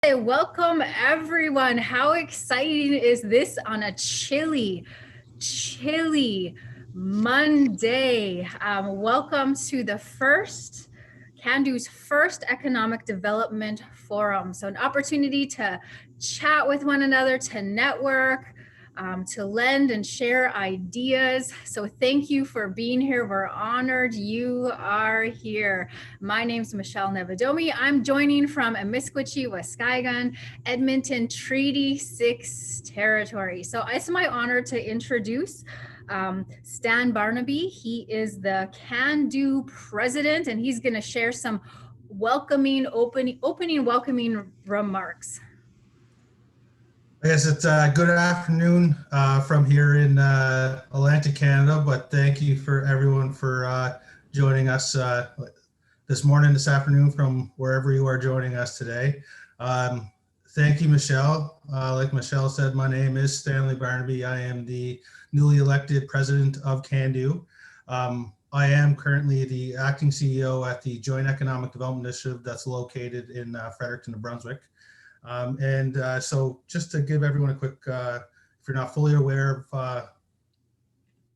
Hey, welcome everyone. How exciting is this on a chilly Monday? Welcome to the Cando's first Economic Development Forum. So an opportunity to chat with one another, to network, to lend and share ideas. So thank you for being here. We're honored you are here. My name's Michelle Nieviadomy. I'm joining from Amiskwitchie, Waskagan, Edmonton Treaty 6 territory. So it's my honor to introduce Stan Barnaby. He is the Cando president, and he's going to share some opening welcoming remarks. I guess it's good afternoon from here in Atlantic Canada, but thank you for everyone for joining us this afternoon from wherever you are joining us today. Thank you, Michelle. Like Michelle said, my name is Stanley Barnaby. I am the newly elected president of Cando. I am currently the acting CEO at the Joint Economic Development Initiative that's located in Fredericton, New Brunswick. So just to give everyone a quick, if you're not fully aware of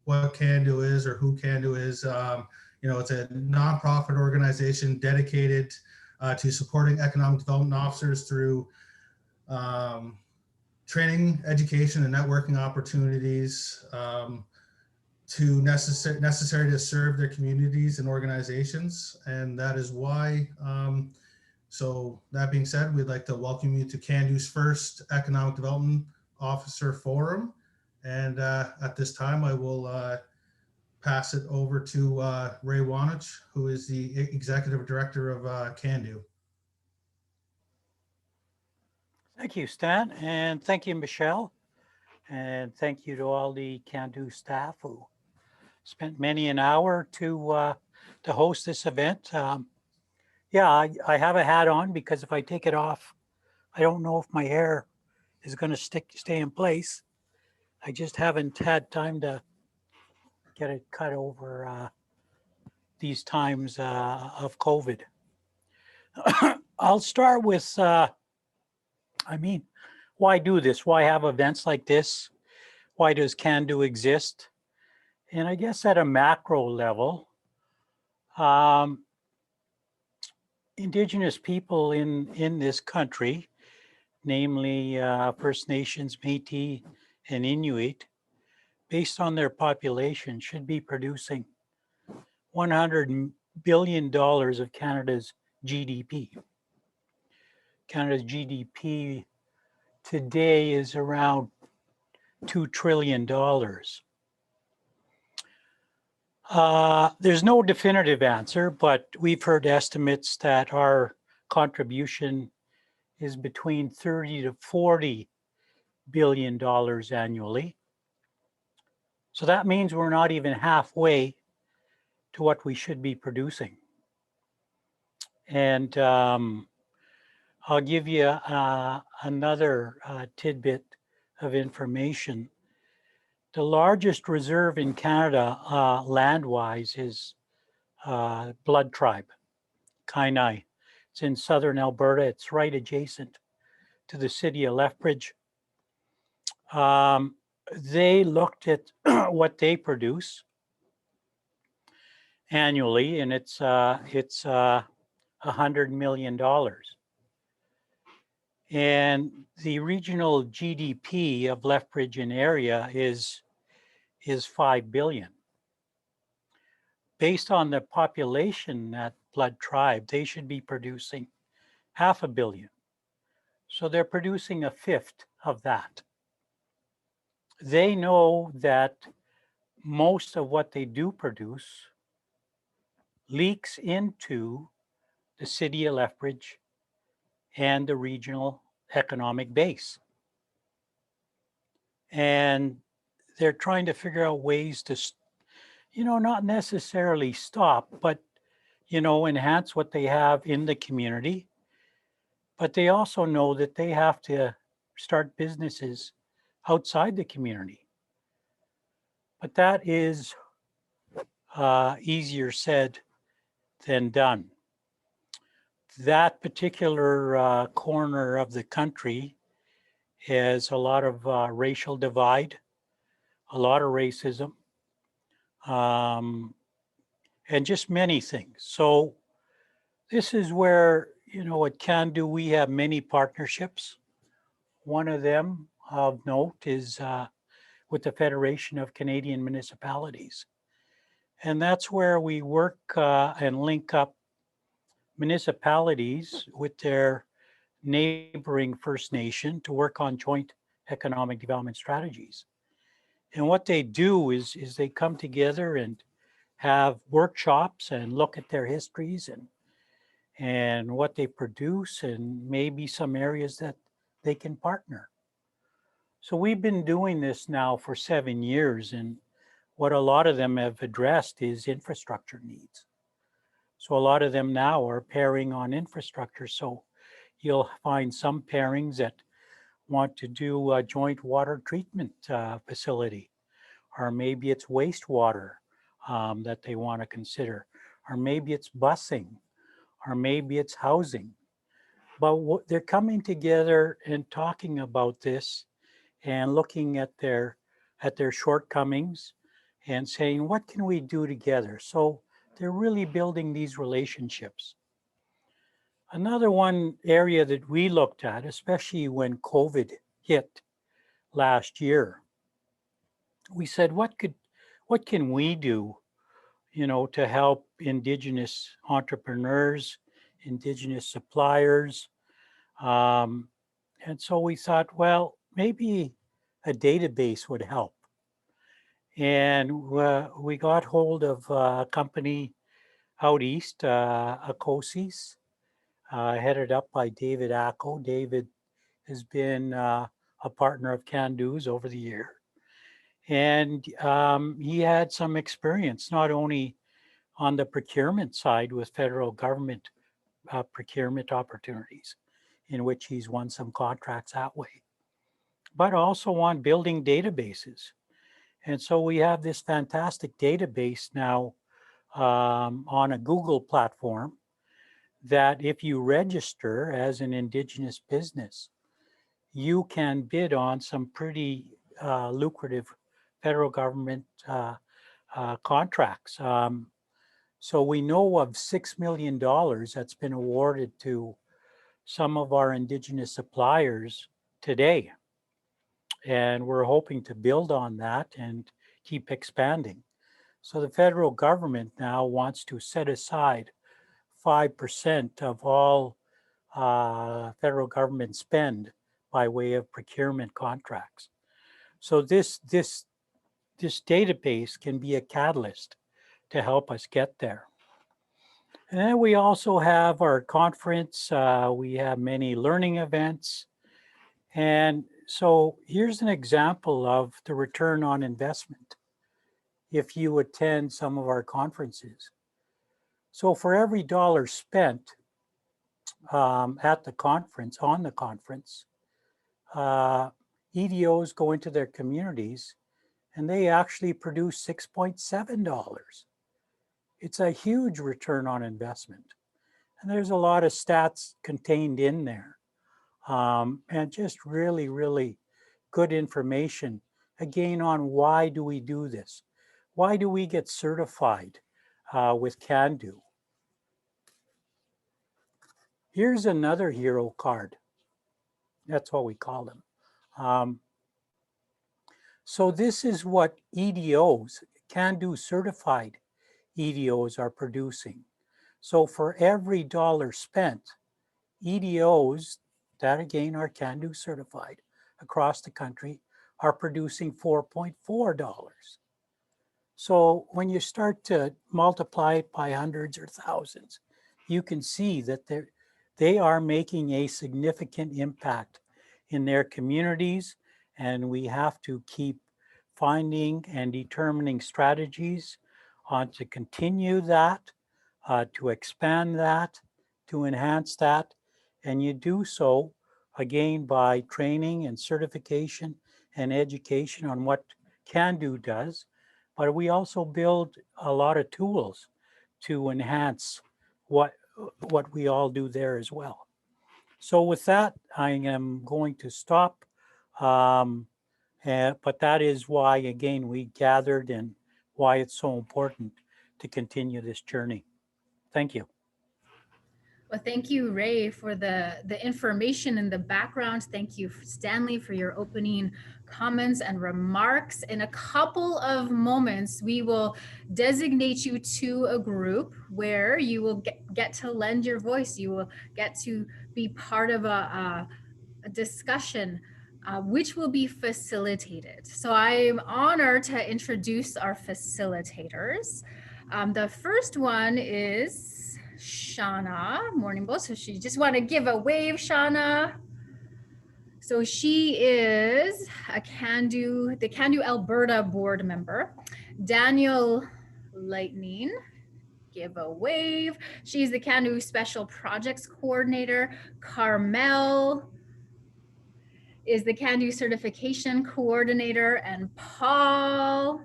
what Cando is or who Cando is, it's a nonprofit organization dedicated to supporting economic development officers through training, education, and networking opportunities necessary to serve their communities and organizations. And that is why so that being said, we'd like to welcome you to Cando's first Economic Development Officer Forum. And at this time, I will pass it over to Ray Wanich, who is the Executive Director of Cando. Thank you, Stan, and thank you, Michelle. And thank you to all the Cando staff who spent many an hour to host this event. Yeah, I have a hat on because if I take it off, I don't know if my hair is going to stay in place. I just haven't had time to get it cut over these times of COVID. I'll start with, why do this? Why have events like this? Why does Cando exist? And I guess at a macro level, Indigenous people in this country, namely First Nations, Métis, and Inuit, based on their population, should be producing $100 billion of Canada's GDP. Canada's GDP today is around $2 trillion. There's no definitive answer, but we've heard estimates that our contribution is between 30 to 40 billion dollars annually. So that means we're not even halfway to what we should be producing. And I'll give you another tidbit of information. The largest reserve in Canada, land-wise, is Blood Tribe, Kainai. It's in southern Alberta. It's right adjacent to the city of Lethbridge. They looked at what they produce annually, and it's $100 million. And the regional GDP of Lethbridge and area is $5 billion. Based on the population at Blood Tribe, they should be producing $500 million. So they're producing a fifth of that. They know that most of what they do produce leaks into the city of Lethbridge and the regional economic base. And they're trying to figure out ways to, not necessarily stop, but, enhance what they have in the community. But they also know that they have to start businesses outside the community. But that is easier said than done. that particular corner of the country has a lot of racial divide, a lot of racism, and just many things. So this is where, at Cando, we have many partnerships. One of them of note is with the Federation of Canadian Municipalities. And that's where we work and link up municipalities with their neighboring First Nation to work on joint economic development strategies. And what they do is they come together and have workshops and look at their histories and what they produce and maybe some areas that they can partner. So we've been doing this now for 7 years, and what a lot of them have addressed is infrastructure needs. So a lot of them now are pairing on infrastructure. So you'll find some pairings that want to do a joint water treatment facility, or maybe it's wastewater that they want to consider, or maybe it's busing, or maybe it's housing. But they're coming together and talking about this and looking at their shortcomings and saying, what can we do together? So they're really building these relationships. Another one area that we looked at, especially when COVID hit last year, we said, what can we do, to help Indigenous entrepreneurs, Indigenous suppliers? And so we thought, well, maybe a database would help. And we got hold of a company out east, Akosis, headed up by David Acko. David has been a partner of Cando's over the year. And he had some experience, not only on the procurement side with federal government procurement opportunities, in which he's won some contracts that way, but also on building databases. And so we have this fantastic database now on a Google platform that if you register as an Indigenous business, you can bid on some pretty lucrative federal government contracts. So we know of $6 million that's been awarded to some of our Indigenous suppliers today. And we're hoping to build on that and keep expanding. So the federal government now wants to set aside 5% of all federal government spend by way of procurement contracts. So this database can be a catalyst to help us get there. And then we also have our conference. We have many learning events. And so here's an example of the return on investment if you attend some of our conferences. So for every dollar spent at the conference, EDOs go into their communities and they actually produce $6.7. It's a huge return on investment. And there's a lot of stats contained in there. And just really, really good information, again, on why do we do this? Why do we get certified with Cando? Here's another hero card. That's what we call them. So this is what EDOs, Cando certified EDOs are producing. So for every dollar spent, EDOs, that again are Cando certified across the country, are producing $4.4. So when you start to multiply it by hundreds or thousands, you can see that they are making a significant impact in their communities, and we have to keep finding and determining strategies to continue that, to expand that, to enhance that. And you do so, again, by training and certification and education on what Cando does. But we also build a lot of tools to enhance what what we all do there as well. So with that, I am going to stop. But that is why, again, we gathered and why it's so important to continue this journey. Thank you. Well, thank you, Ray, for the information and the background. Thank you, Stanley, for your opening comments and remarks. In a couple of moments, we will designate you to a group where you will get to lend your voice. You will get to be part of a discussion, which will be facilitated. So I'm honored to introduce our facilitators. The first one is Shawna Morning Bull. So she just want to give a wave, Shawna. So she is the Cando Alberta board member. Danielle Lightning, give a wave. She's the Cando Special Projects Coordinator. Carmel is the Cando Certification Coordinator, and Paul,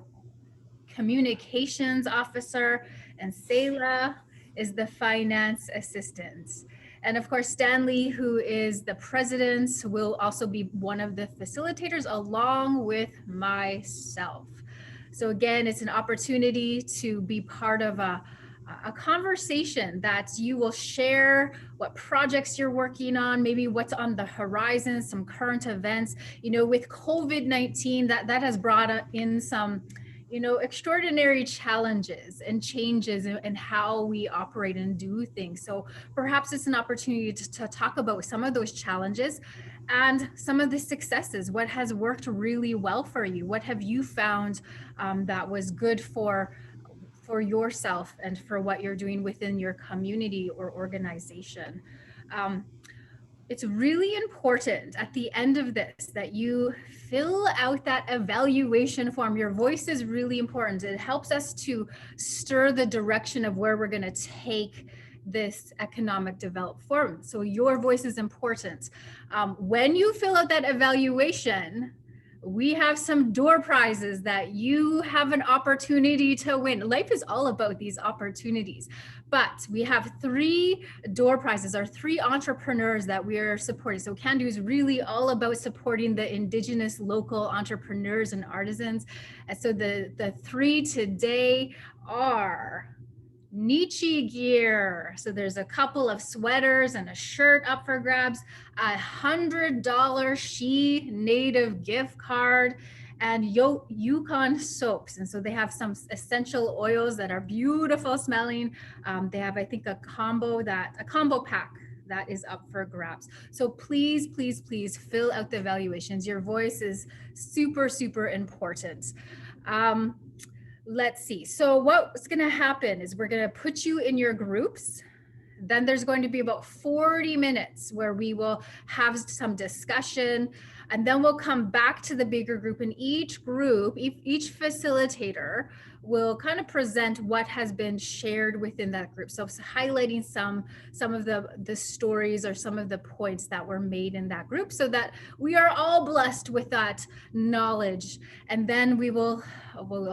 Communications Officer, and Selah is the Finance Assistant. And of course, Stanley, who is the president, will also be one of the facilitators along with myself. So again, it's an opportunity to be part of a conversation that you will share what projects you're working on, maybe what's on the horizon, some current events. You know, with COVID-19, that has brought in some, you know, extraordinary challenges and changes in how we operate and do things. So perhaps it's an opportunity to talk about some of those challenges and some of the successes. What has worked really well for you? What have you found that was good for yourself and for what you're doing within your community or organization? It's really important at the end of this that you fill out that evaluation form. Your voice is really important. It helps us to stir the direction of where we're going to take this economic development forum. So your voice is important. When you fill out that evaluation, we have some door prizes that you have an opportunity to win. Life is all about these opportunities, but we have 3 door prizes, or 3 entrepreneurs that we are supporting. So Cando is really all about supporting the Indigenous local entrepreneurs and artisans. And so the 3 today are Nietzsche gear. So there's a couple of sweaters and a shirt up for grabs, $100 She Native gift card, and Yukon soaps. And so they have some essential oils that are beautiful smelling. They have, I think, a combo pack that is up for grabs. So please, please, please fill out the evaluations. Your voice is super, super important. Let's see. So what's going to happen is we're going to put you in your groups. Then there's going to be about 40 minutes where we will have some discussion, and then we'll come back to the bigger group. And each group, each facilitator will kind of present what has been shared within that group. So highlighting some of the stories or some of the points that were made in that group, so that we are all blessed with that knowledge. And then we'll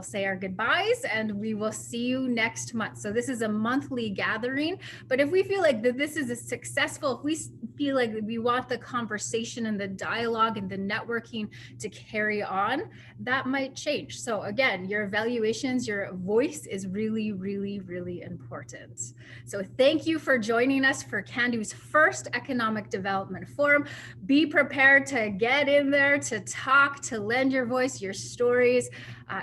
say our goodbyes, and we will see you next month. So this is a monthly gathering, but if we feel like that this is a successful, if we feel like we want the conversation and the dialogue and the networking to carry on, that might change. So again, your evaluations, your voice is really, really, really important. So thank you for joining us for Cando's first Economic Development Forum. Be prepared to get in there, to talk, to lend your voice, your stories.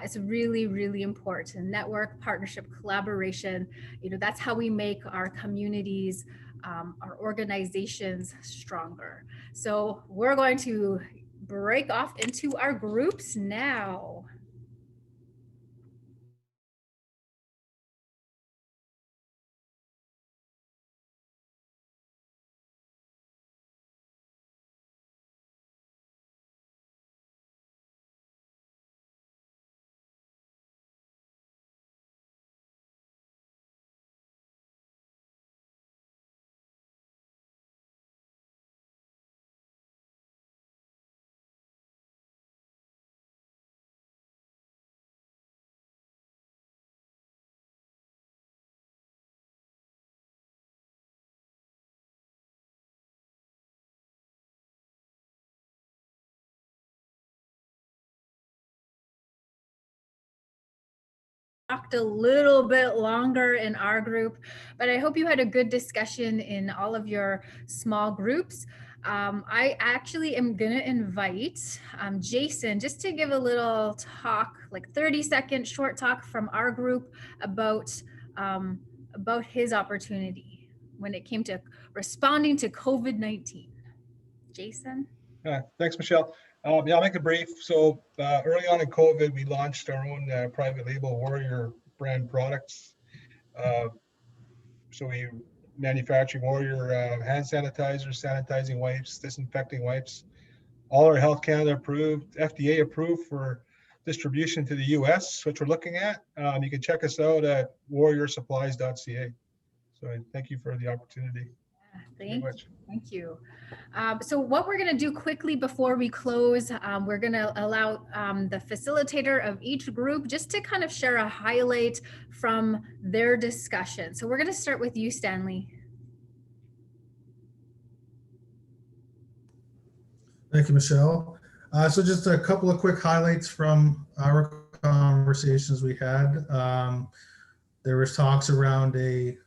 It's really, really important. Network, partnership, collaboration, you know, that's how we make our communities, our organizations stronger. So we're going to break off into our groups now. talked a little bit longer in our group, but I hope you had a good discussion in all of your small groups. I actually am going to invite Jason just to give a little talk, like 30-second short talk from our group about his opportunity when it came to responding to COVID-19. Jason? Thanks, Michelle. Yeah, I'll make it brief. So early on in COVID, we launched our own private label Warrior brand products. So we manufacture Warrior hand sanitizers, sanitizing wipes, disinfecting wipes. All are Health Canada approved, FDA approved for distribution to the US, which we're looking at. You can check us out at warriorsupplies.ca. So thank you for the opportunity. Thank you. So what we're going to do quickly before we close, we're going to allow the facilitator of each group just to kind of share a highlight from their discussion. So we're going to start with you, Stanley. Thank you, Michelle. So just a couple of quick highlights from our conversations we had. There was talks around a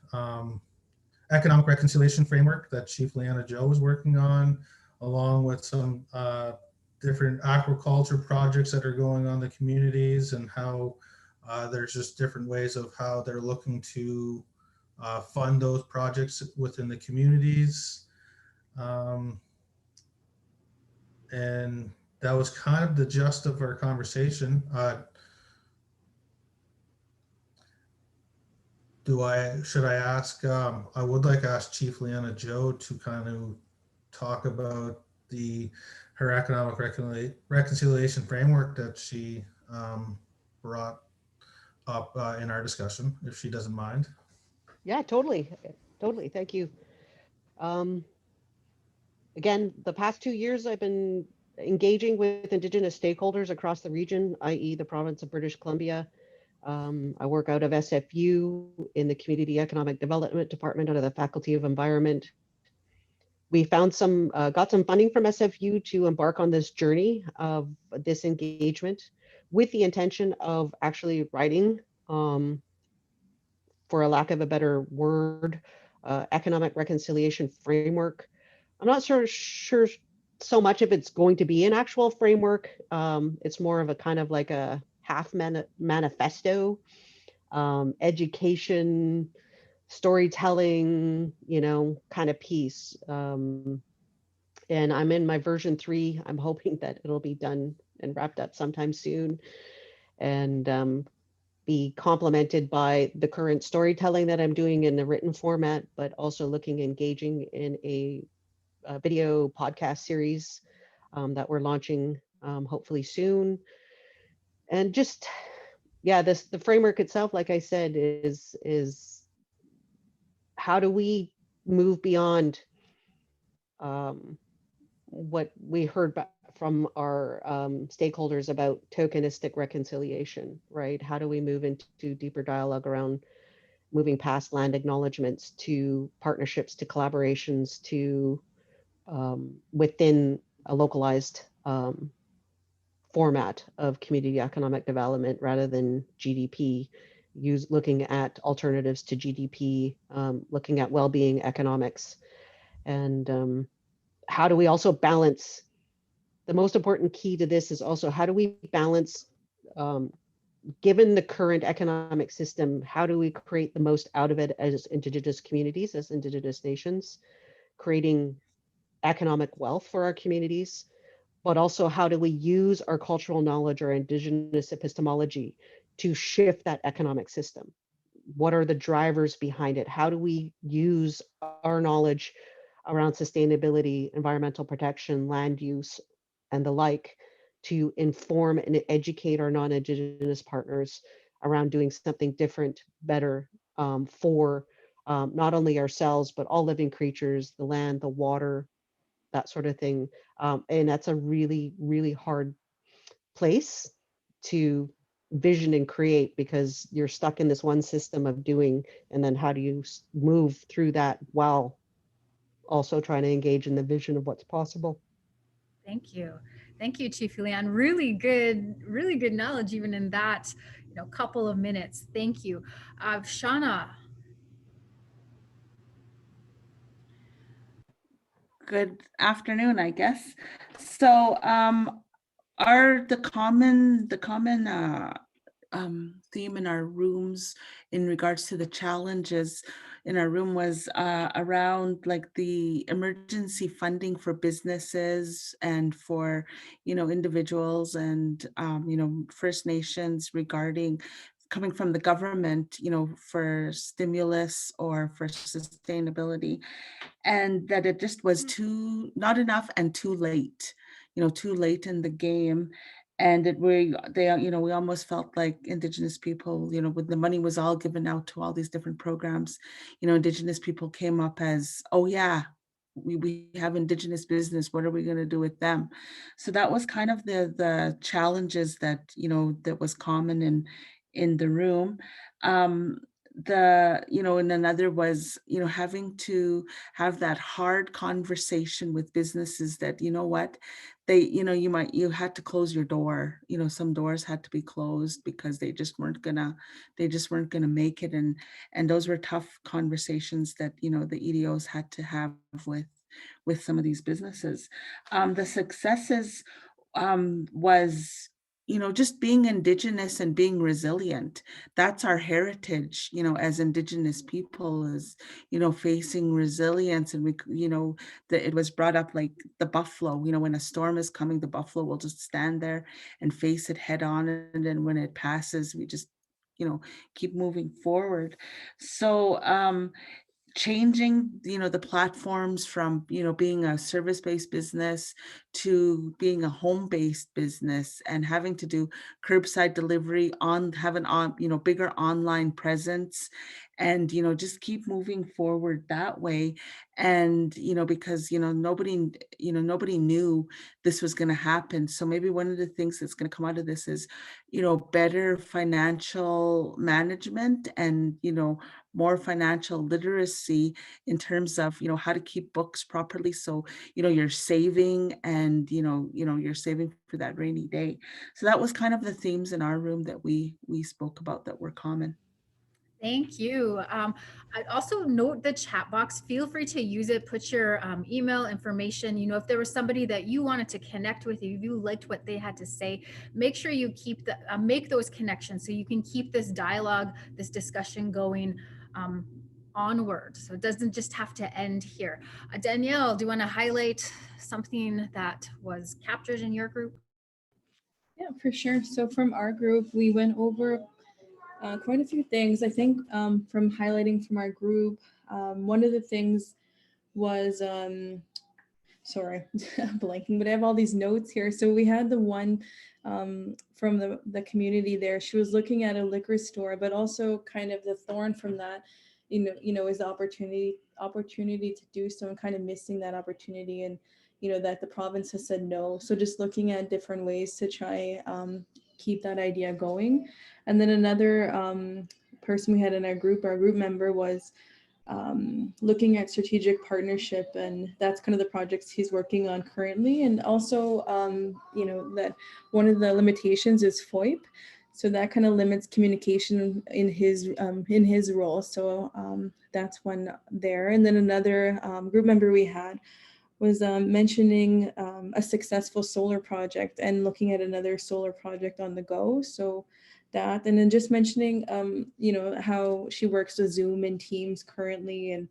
economic reconciliation framework that Chief Leanne Joe was working on, along with some different aquaculture projects that are going on in the communities, and how there's just different ways of how they're looking to fund those projects within the communities. And that was kind of the gist of our conversation. Should I ask, I would like to ask Chief Leanne Joe to kind of talk about her economic reconciliation framework that she brought up in our discussion, if she doesn't mind. Yeah, totally. Thank you. Again, the past 2 years, I've been engaging with Indigenous stakeholders across the region, i.e. the province of British Columbia. I work out of SFU in the Community Economic Development Department under the Faculty of Environment. We found got some funding from SFU to embark on this journey of this engagement with the intention of actually writing, for a lack of a better word, economic reconciliation framework. I'm not sure so much if it's going to be an actual framework. It's more of a kind of like a half manifesto, education, storytelling, kind of piece. And I'm in my version 3. I'm hoping that it'll be done and wrapped up sometime soon, and be complemented by the current storytelling that I'm doing in the written format, but also engaging in a video podcast series that we're launching hopefully soon. And just, yeah, the framework itself, like I said, is how do we move beyond what we heard from our stakeholders about tokenistic reconciliation, right? How do we move into deeper dialogue around moving past land acknowledgements to partnerships, to collaborations, to within a localized format of community economic development rather than GDP, looking at alternatives to GDP, looking at well-being economics, and how do we also balance. The most important key to this is also how do we balance, given the current economic system, how do we create the most out of it as Indigenous communities, as Indigenous nations, creating economic wealth for our communities, but also how do we use our cultural knowledge or Indigenous epistemology to shift that economic system? What are the drivers behind it? How do we use our knowledge around sustainability, environmental protection, land use, and the like to inform and educate our non-Indigenous partners around doing something different, better, for not only ourselves, but all living creatures, the land, the water, that sort of thing. And that's a really, really hard place to vision and create, because you're stuck in this one system of doing, and then how do you move through that while also trying to engage in the vision of what's possible? Thank you. Thank you, Chief Leanne. Really good knowledge even in that couple of minutes. Thank you. Shawna. Good afternoon, I guess. So the common theme in our rooms in regards to the challenges in our room was around like the emergency funding for businesses and for individuals and First Nations regarding coming from the government for stimulus or for sustainability, and that it just was not enough and too late, too late in the game. And we almost felt like Indigenous people, when the money was all given out to all these different programs, Indigenous people came up as, oh yeah, we have Indigenous business, what are we going to do with them? So that was kind of the challenges that that was common in the room. And another was having to have that hard conversation with businesses that what they you had to close your door. Some doors had to be closed because they just weren't gonna make it, and those were tough conversations that the EDOs had to have with some of these businesses. The successes was just being Indigenous and being resilient. That's our heritage, as Indigenous people, is, facing resilience. And it was brought up like the buffalo, when a storm is coming, the buffalo will just stand there and face it head on. And then when it passes, we just, keep moving forward. So, changing the platforms from being a service-based business to being a home-based business, and having to do curbside delivery, have an bigger online presence, and just keep moving forward that way. And because nobody knew this was going to happen. So maybe one of the things that's going to come out of this is better financial management, and more financial literacy in terms of how to keep books properly, so you're saving, and you're saving for that rainy day. So that was kind of the themes in our room that we spoke about that were common. Thank you. I'd also note the chat box. Feel free to use it. Put your email information. If there was somebody that you wanted to connect with, if you liked what they had to say, make sure you keep make those connections so you can keep this dialogue, this discussion going onward. So it doesn't just have to end here. Danielle, do you want to highlight something that was captured in your group? Yeah, for sure. So from our group, we went over quite a few things. I think from highlighting from our group, one of the things was, sorry, I'm blanking, but I have all these notes here. So we had the one from the community there. She was looking at a liquor store, but also kind of the thorn from that, is the opportunity to do so, and kind of missing that opportunity, and that the province has said no. So just looking at different ways to try keep that idea going. And then another person we had in our group member, was looking at strategic partnership, and that's kind of the projects he's working on currently. And also, that one of the limitations is FOIP. So that kind of limits communication in his role. So that's one there. And then another group member we had was mentioning a successful solar project, and looking at another solar project on the go. So that, and then just mentioning, how she works with Zoom and Teams currently, and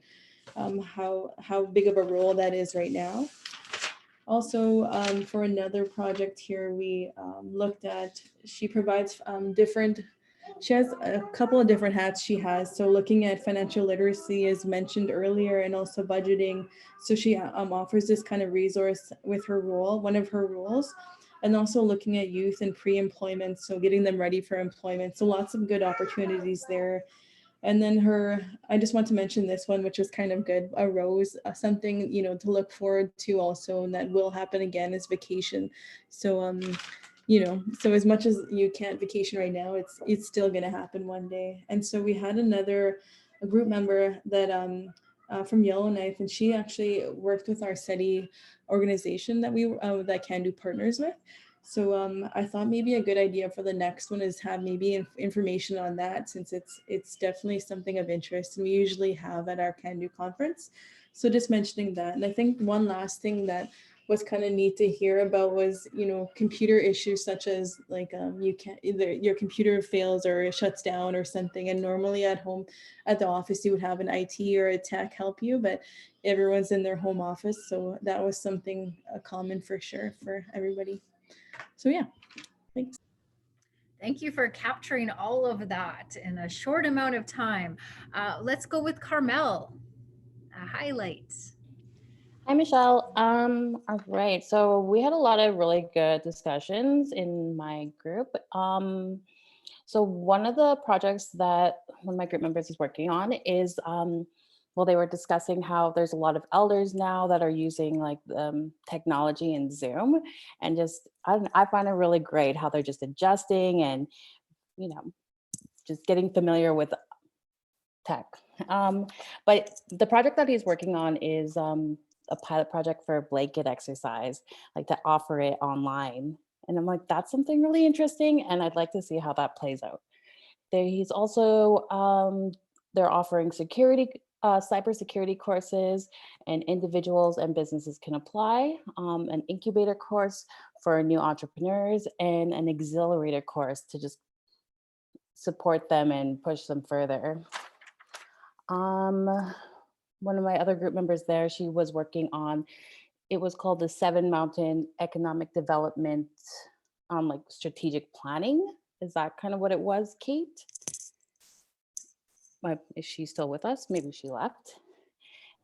how big of a role that is right now. Also, for another project here, we looked at, she provides she has a couple of different hats she has. So looking at financial literacy, as mentioned earlier, and also budgeting. So she offers this kind of resource with her role, one of her roles, and also looking at youth and pre-employment. So getting them ready for employment. So lots of good opportunities there. And then I just want to mention this one, which was kind of good, a rose, something, to look forward to also, and that will happen again, is vacation. So, so as much as you can't vacation right now, it's still going to happen one day. And so we had a group member that from Yellowknife, and she actually worked with our SETI organization that that Cando partners with. So I thought maybe a good idea for the next one is have maybe information on that, since it's definitely something of interest and we usually have at our Cando conference. So just mentioning that. And I think one last thing that was kind of neat to hear about was, you know, computer issues such as like you can't, either your computer fails or it shuts down or something. And normally at home, at the office, you would have an IT or a tech help you, but everyone's in their home office. So that was something common for sure for everybody. So yeah, thanks. Thank you for capturing all of that in a short amount of time. Let's go with Carmel. Highlights. Hi, Michelle. All right. So we had a lot of really good discussions in my group. So one of the projects that one of my group members is working on is, well, they were discussing how there's a lot of elders now that are using like technology and Zoom, and just I find it really great how they're just adjusting and, you know, just getting familiar with tech. But the project that he's working on is a pilot project for a blanket exercise, like to offer it online. And I'm like, that's something really interesting. And I'd like to see how that plays out. He's also, they're offering cybersecurity courses, and individuals and businesses can apply, an incubator course for new entrepreneurs, and an accelerator course to just support them and push them further. One of my other group members there, she was working on, it was called the 7 Mountain Economic Development, like strategic planning. Is that kind of what it was, Kate? Is she still with us? Maybe she left.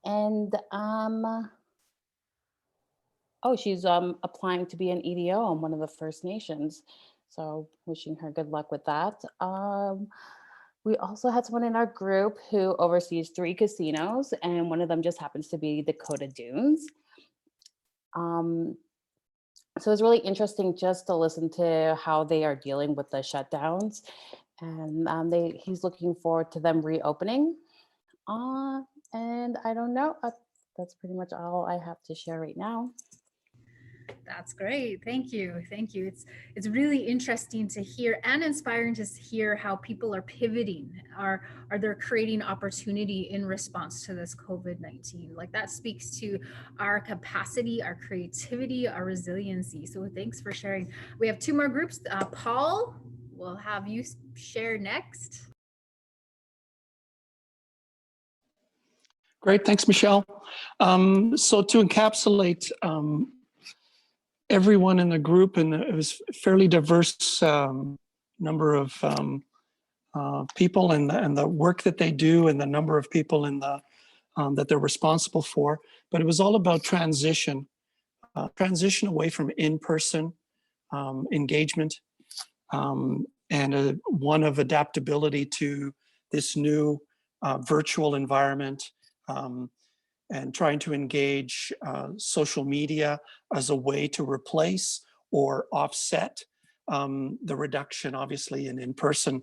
And oh, she's applying to be an EDO on one of the First Nations. So wishing her good luck with that. We also had someone in our group who oversees 3 casinos, and one of them just happens to be the Dakota Dunes. So it's really interesting just to listen to how they are dealing with the shutdowns, and he's looking forward to them reopening. And I don't know, that's pretty much all I have to share right now. That's great. Thank you. Thank you. It's really interesting to hear and inspiring to hear how people are pivoting, are they creating opportunity in response to this COVID-19. Like that speaks to our capacity, our creativity, our resiliency. So thanks for sharing. We have 2 more groups. Paul, we'll have you share next. Great, thanks, Michelle. So to encapsulate everyone in the group, and it was a fairly diverse number of people, and the work that they do, and the number of people in the that they're responsible for. But it was all about transition away from in-person engagement, and one of adaptability to this new virtual environment. And trying to engage social media as a way to replace or offset the reduction, obviously, in in-person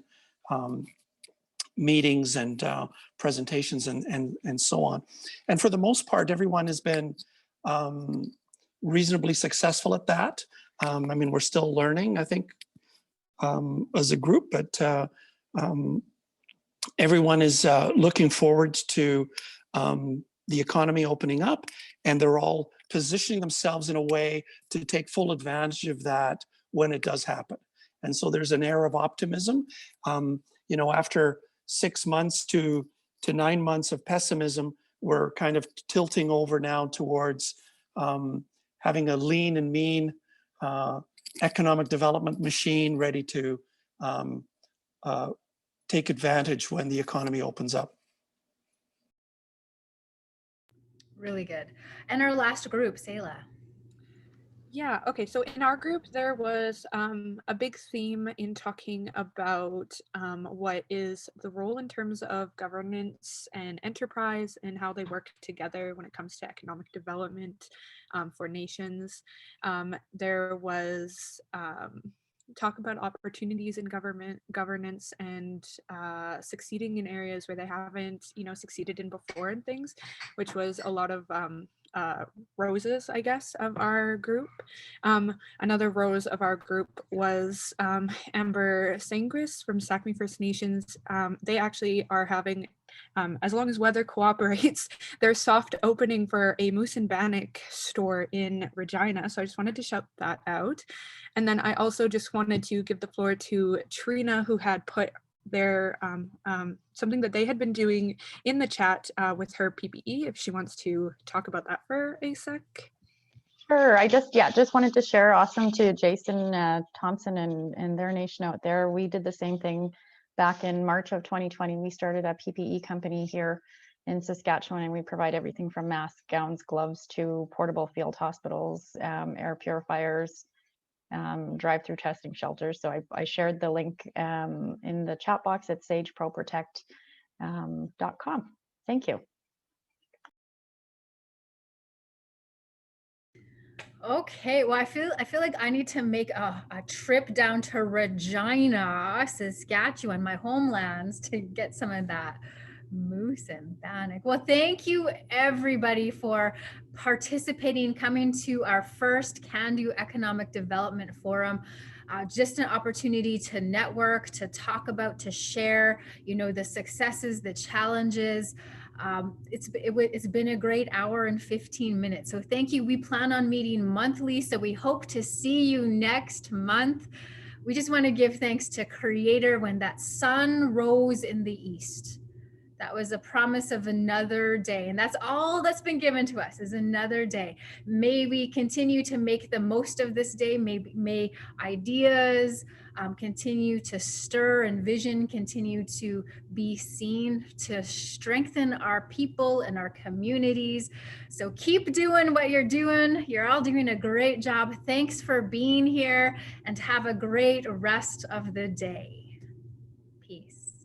meetings and presentations and so on. And for the most part, everyone has been reasonably successful at that. I mean, we're still learning, I think, as a group, but everyone is looking forward to the economy opening up, and they're all positioning themselves in a way to take full advantage of that when it does happen. And so there's an air of optimism. You know, after 6 months to 9 months of pessimism, we're kind of tilting over now towards having a lean and mean economic development machine ready to take advantage when the economy opens up. Really good. And our last group, Selah. Yeah, okay, so in our group, there was a big theme in talking about what is the role in terms of governance and enterprise and how they work together when it comes to economic development for nations. There was talk about opportunities in governance and succeeding in areas where they haven't, succeeded in before and things, which was a lot of roses, I guess, of our group. Another rose of our group was Amber Sangris from Sackme First Nations. They actually are having, as long as weather cooperates, their soft opening for a Moose and Bannock store in Regina. So I just wanted to shout that out. And then I also just wanted to give the floor to Treena, who had put their something that they had been doing in the chat with her PPE, if she wants to talk about that for a sec. Sure. I just wanted to share, awesome to Jason Thompson and their nation out there. We did the same thing back in March of 2020. We started a PPE company here in Saskatchewan, and we provide everything from masks, gowns, gloves to portable field hospitals, air purifiers, drive-through testing shelters. So I shared the link in the chat box at sageproprotect.com. Thank you. Okay, well, I feel like I need to make a trip down to Regina, Saskatchewan, my homelands, to get some of that moose and bannock. Well, thank you everybody for participating, coming to our first Cando Economic Development Forum. Just an opportunity to network, to talk about, to share, the successes, the challenges. It's been a great hour and 15 minutes. So thank you. We plan on meeting monthly, so we hope to see you next month. We just want to give thanks to Creator when that sun rose in the east. That was a promise of another day. And that's all that's been given to us, is another day. May we continue to make the most of this day. May ideas continue to stir and vision continue to be seen, to strengthen our people and our communities. So keep doing what you're doing. You're all doing a great job. Thanks for being here, and have a great rest of the day. Peace.